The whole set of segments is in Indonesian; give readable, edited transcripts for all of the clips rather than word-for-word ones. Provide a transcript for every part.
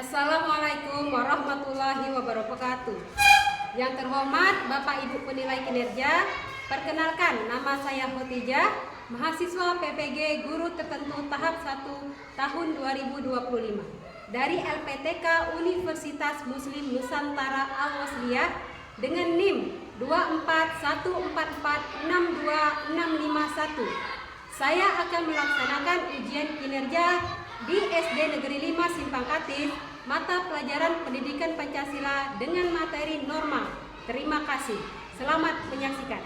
Assalamualaikum warahmatullahi wabarakatuh. Yang terhormat Bapak Ibu penilai kinerja, perkenalkan nama saya Khotijah, mahasiswa PPG Guru Tertentu tahap 1 tahun 2025 dari LPTK Universitas Muslim Nusantara Al-Wasliyah dengan NIM 241446261. Saya akan melaksanakan ujian kinerja di SD Negeri 5 Simpang Katin, mata pelajaran Pendidikan Pancasila dengan materi normal. Terima kasih. Selamat menyaksikan.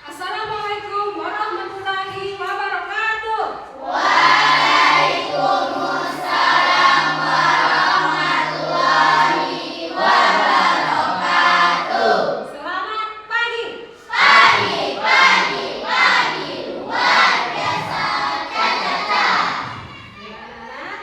Assalamualaikum warahmatullahi wabarakatuh. Waalaikumsalam warahmatullahi wabarakatuh. Selamat pagi. Pagi, luar biasa, caca. Anak-anak,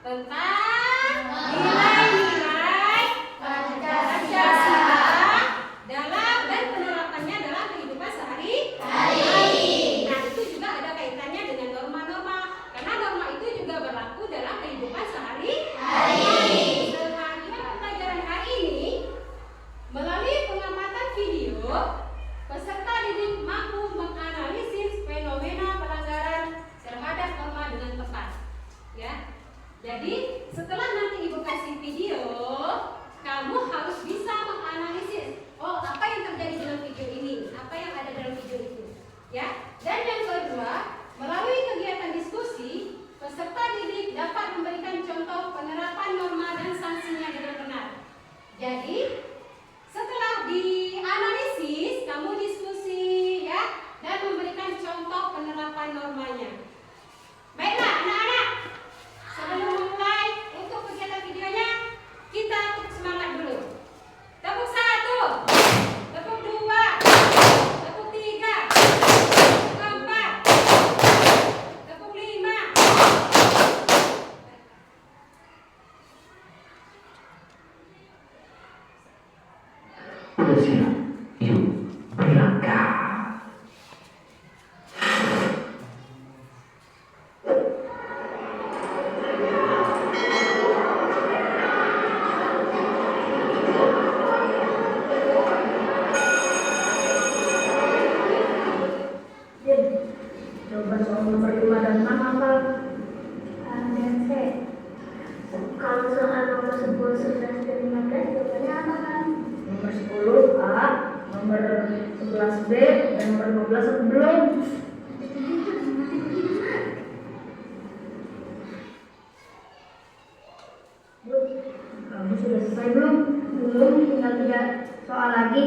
tentang nilai-nilai Pancasila dalam dan penerapannya dalam kehidupan sehari-hari. Nah, itu juga ada kaitannya dengan norma-norma, karena norma itu juga berlaku dalam kehidupan sehari-hari. Selanjutnya pelajaran hari ini, melalui pengamatan video, peserta didik mampu menganalisis fenomena pelanggaran terhadap norma dengan tepat. Ya. Jadi, setelah nanti Ibu kasih video, kamu harus bisa menganalisis, oh, apa yang terjadi dalam video ini, apa yang ada dalam video itu. Ya. Dan yang kedua, melalui kegiatan diskusi, peserta didik dapat memberikan contoh penerapan norma dan sanksinya dengan benar. Jadi, setelah dianalisis, kamu diskusi ya, dan memberikan contoh penerapan normanya. Baiklah anak-anak, sebelum memulai untuk kegiatan videonya, kita tepuk semangat dulu. Tepuk 1, tepuk 2, tepuk 3, tepuk 4, tepuk 5. Sudah siap? Yuk, berangkat. Jawaban soal nomor 5 dan 6 apa? A dan C. Kalau soal nomor 10, 11, dan 15 jawabannya apa kan? Nomor 10 A, nomor 11 B, dan nomor 12 aku belum. Belum. Kamu sudah selesai belum? Belum, tinggal 3 soal lagi.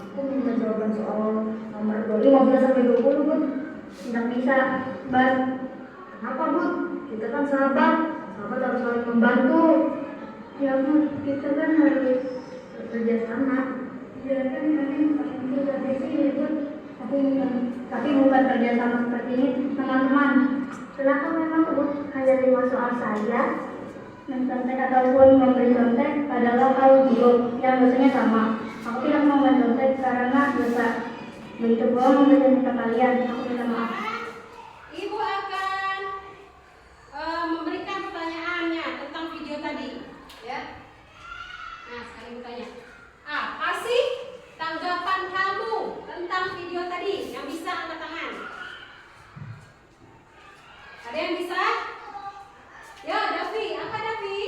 Aku minta jawaban soal nomor 15 sampai 20, Bud. Tidak bisa, Bud. Kenapa, Bud? Kita kan sahabat harus saling membantu. Ya, Bud, kita kan harus bekerja sama. Ya kan, kami sudah di sini, Bud. Tapi bukan kerja sama seperti ini, teman-teman. Silakan memang, Bud, hanya 5 soal saja. Mencontek ataupun memberi contek adalah hal buruk yang dosanya sama. Aku tidak mau mencontek karena dosa. Bentuk bohong memberikan ke kalian. Aku minta maaf. Ibu akan memberikan pertanyaannya tentang video tadi, ya. Nah, sekarang ibu tanya, apa sih tanggapan kamu tentang video tadi? Yang bisa angkat tangan. Ada yang bisa? Ya, Davi. Apa Davi?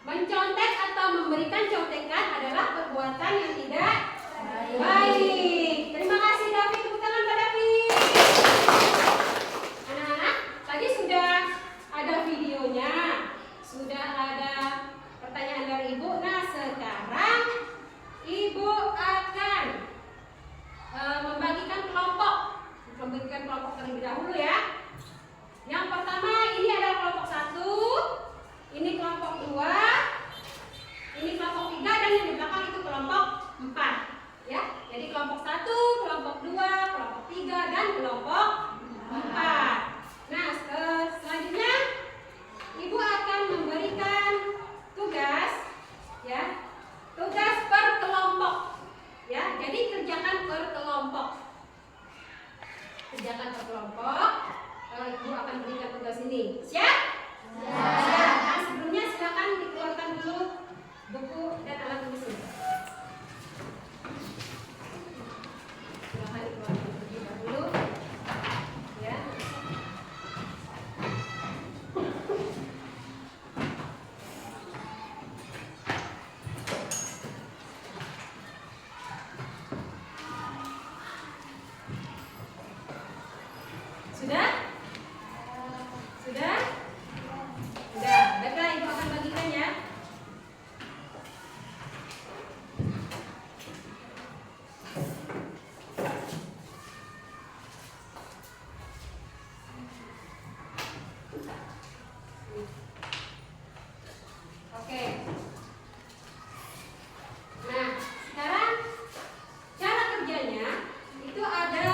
Mencontek atau memberikan contekan adalah perbuatan yang tidak baik. Terima kasih Davi, tepuk tangan Pak Davi. Anak-anak, tadi sudah ada videonya, sudah ada pertanyaan dari Ibu. Nah, sekarang Ibu akan membagikan kelompok terlebih dahulu ya. Yang pertama, ini adalah kelompok 1, ini kelompok 2, ini kelompok 3, dan yang di belakang itu kelompok 4. Ya, jadi kelompok 1, kelompok 2, kelompok 3, dan kelompok 4. Nah, selanjutnya Ibu akan memberikan tugas, ya, tugas per kelompok. Ya, jadi kerjakan per kelompok. Kerjakan per kelompok. Ibu akan berikan tugas ini. Siap? Siap. Nah, sebelumnya silakan dikeluarkan dulu buku dan alat tulis. Silakan dikeluarkan terlebih dahulu. Ya. Sudah? Sudah? Sudah. Baiklah, Ibu akan bagikan ya. Oke. Nah, sekarang cara kerjanya itu ada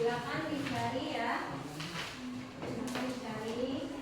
Silakan dicari ya. Silakan dicari.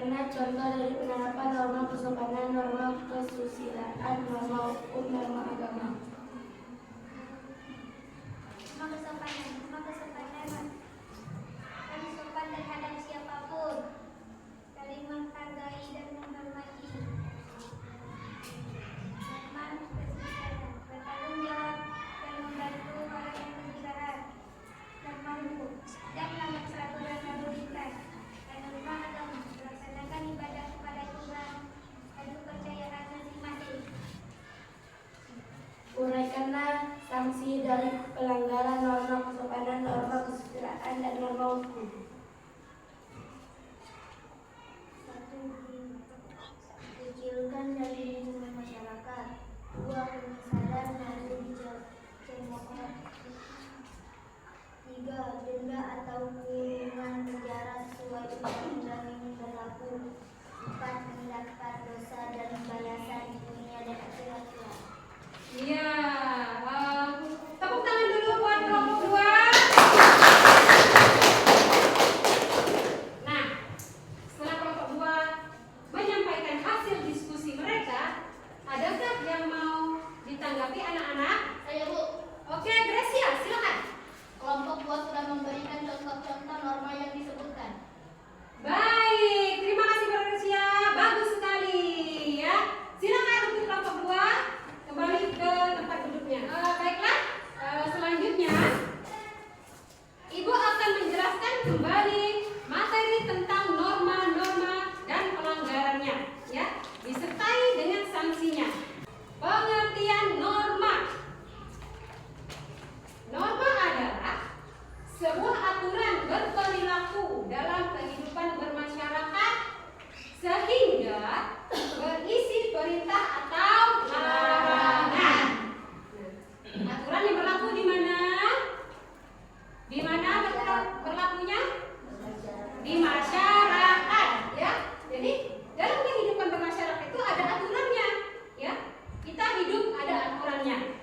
Bagaimana contoh dari penerapan norma kesopanan, norma kesusilaan, norma hukum, norma agama? Norma kesopanan harus sopan terhadap siapapun, saling menghargai dan menghormati. Norma kesusilaan bertanggung jawab dan membantu orang yang kesusahan. Norma hukum tidak melanggar peraturan lalu lintas. Dan norma agama melaksanakan ibadah kepada Tuhan dan kepercayaan masing-masing. Uraikanlah sanksi dari pelanggaran norma kesopanan, norma kesusilaan, dan norma hukum. 1. Kecilkan dari lingkungan masyarakat. 2. Penyesalan lalu dicemoohkan. 3. Denda atau kurungan penjara sesuai undang-undang yang berlaku. 4. Mendapat dosa dan balasan di dunia dan akhirat. Iya, tepuk tangan dulu buat kelompok 2. Nah, setelah kelompok 2 menyampaikan hasil diskusi mereka, adakah yang mau ditanggapi anak-anak? Saya, Bu. Oke, Gracia, silakan. Kelompok 2 sudah memberikan contoh-contoh norma yang disebutkan. Baik, terima kasih Mbak Gracia, bagus sekali ya. Silakan untuk kelompok 2 kembali ke tempat duduknya. Baiklah, selanjutnya Ibu akan menjelaskan kembali materi tentang norma-norma dan pelanggarannya, ya, disertai dengan sanksinya. Pengertian norma. Norma adalah sebuah aturan berperilaku dalam kehidupan bermasyarakat sehingga berisi perintah atau larangan. Nah, aturan yang berlaku di mana? Di mana berlakunya? Di masyarakat, ya. Jadi dalam kehidupan bermasyarakat itu ada aturannya, ya. Kita hidup ada aturannya.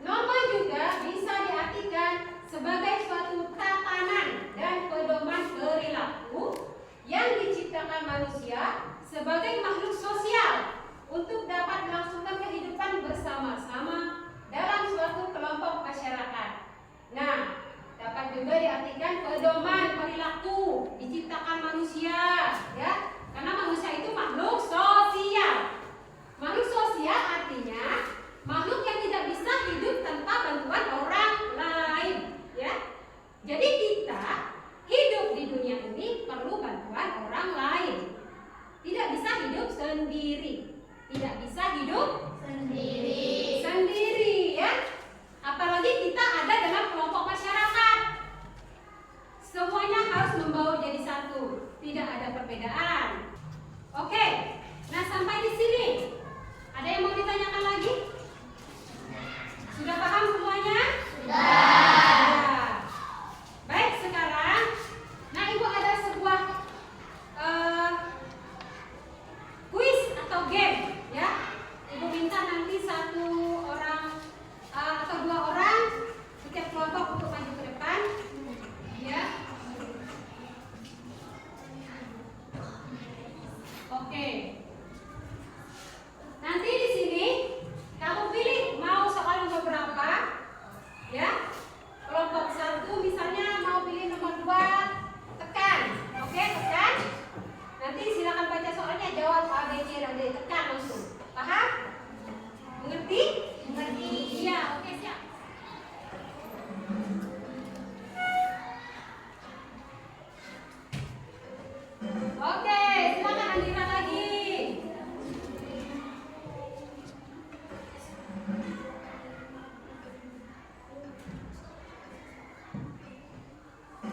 Norma juga bisa diartikan sebagai suatu tatanan dan pedoman perilaku yang diciptakan manusia sebagai makhluk sosial untuk dapat melangsungkan kehidupan bersama-sama dalam suatu kelompok masyarakat. Nah, dapat juga diartikan pedoman perilaku diciptakan manusia, ya, karena manusia itu makhluk sosial. Makhluk sosial artinya makhluk yang tidak bisa hidup tanpa bantuan orang lain, ya. Jadi kita hidup di dunia ini perlu bantuan orang lain. Tidak bisa hidup sendiri. Tidak bisa hidup sendiri, ya. Apalagi kita ada dalam kelompok masyarakat. Semuanya harus membaur jadi satu. Tidak ada perbedaan. Oke. Nah, sampai di sini ada yang mau ditanyakan lagi? Sudah paham semuanya? Sudah. Baik, sekarang nah Ibu ada sebuah kuis atau game, ya. Ibu minta nanti satu orang atau 2 orang setiap kelompok untuk maju ke depan, ya. Oke. Nanti di sini kamu pilih mau soal nomor berapa, ya. Kelompok 1 misalnya mau pilih nomor 2, tekan. Oke, tekan. Nanti silakan baca soalnya, jawab A, B, C, dan D, tekan langsung. Paham? Mengerti? Mengerti. Iya, oke, siap. Oke, silakan Andira lagi.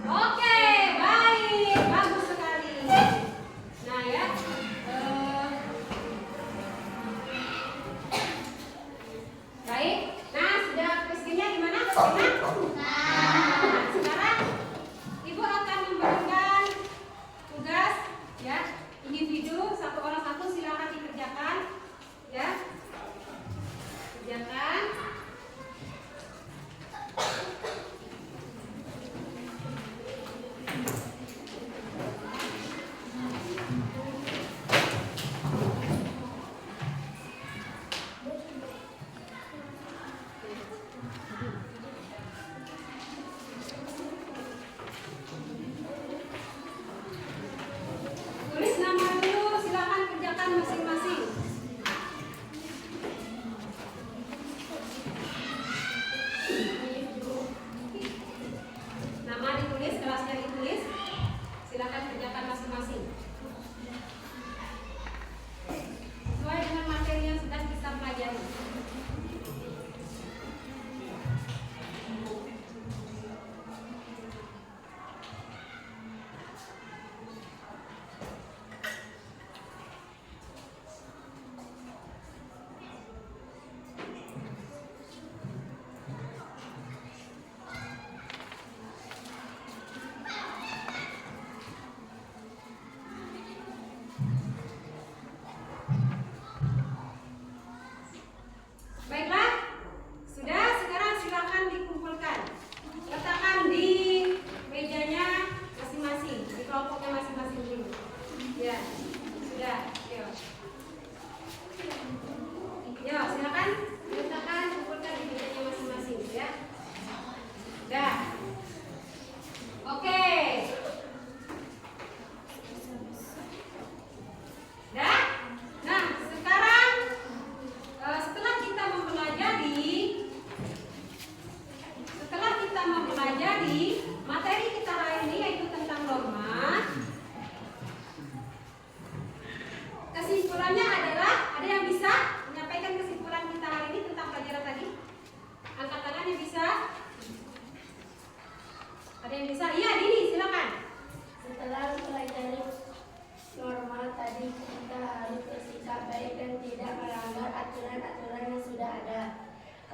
Oke, baik, bagus sekali. Nah, ya, baik. Nah, sudah preskinnya gimana? Enak? Nah, sekarang Ibu akan memberikan tugas, ya, individu satu orang satu, silakan dikerjakan, ya. Kerjakan.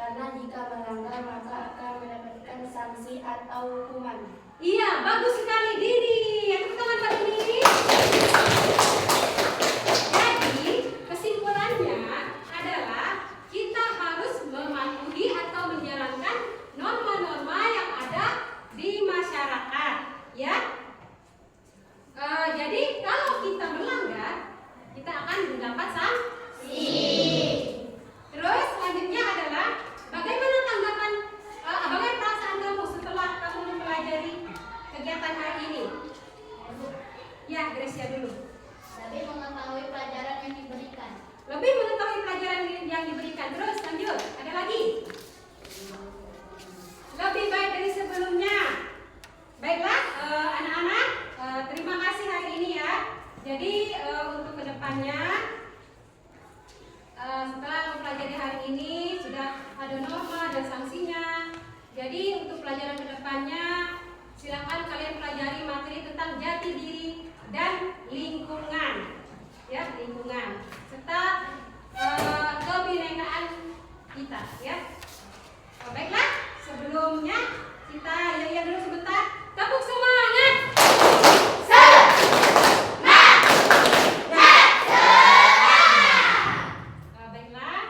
karena jika melanggar maka akan mendapatkan sanksi atau hukuman. Iya, bagus sekali Dini. Tepuk tangan Pak Dini. Jadi, kesimpulannya adalah kita harus mematuhi atau menjalankan norma-norma yang ada di masyarakat, ya. Jadi, kalau kita melanggar, kita akan mendapat sanksi. Terus selanjutnya adalah bagaimana tanggapan, bagaimana perasaan kamu setelah kamu mempelajari kegiatan hari ini? Ya, Gracia dulu. Lebih mengetahui pelajaran yang diberikan. Lebih mengetahui pelajaran yang diberikan. Terus lanjut, ada lagi? Lebih baik dari sebelumnya. Baiklah, anak-anak, terima kasih hari ini ya. Jadi untuk kedepannya, setelah mempelajari hari ini sudah ada norma dan sanksinya. Jadi untuk pelajaran kedepannya, silakan kalian pelajari materi tentang jati diri dan lingkungan, ya, lingkungan serta kebinekaan kita, ya. Baiklah, sebelumnya kita ya dulu sebentar. Tepuk semangat. Baiklah,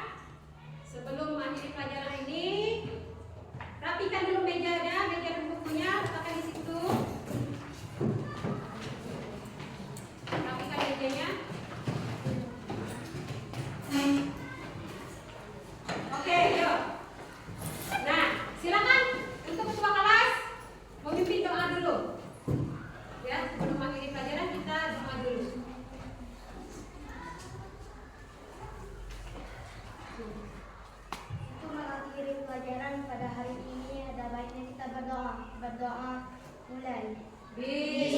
sebelum mengakhiri pelajaran ini, rapikan dulu mejanya, meja dan bukunya, letakkan di situ. Rapikan mejanya. Oke, yuk. Nah, silakan untuk ketua kelas memimpin doa dulu. Ya, sebelum mengakhiri pelajaran kita doa dulu. Untuk mengakhiri pelajaran pada hari ini ada baiknya kita berdoa. Mulai. Bismillahirrahmanirrahim.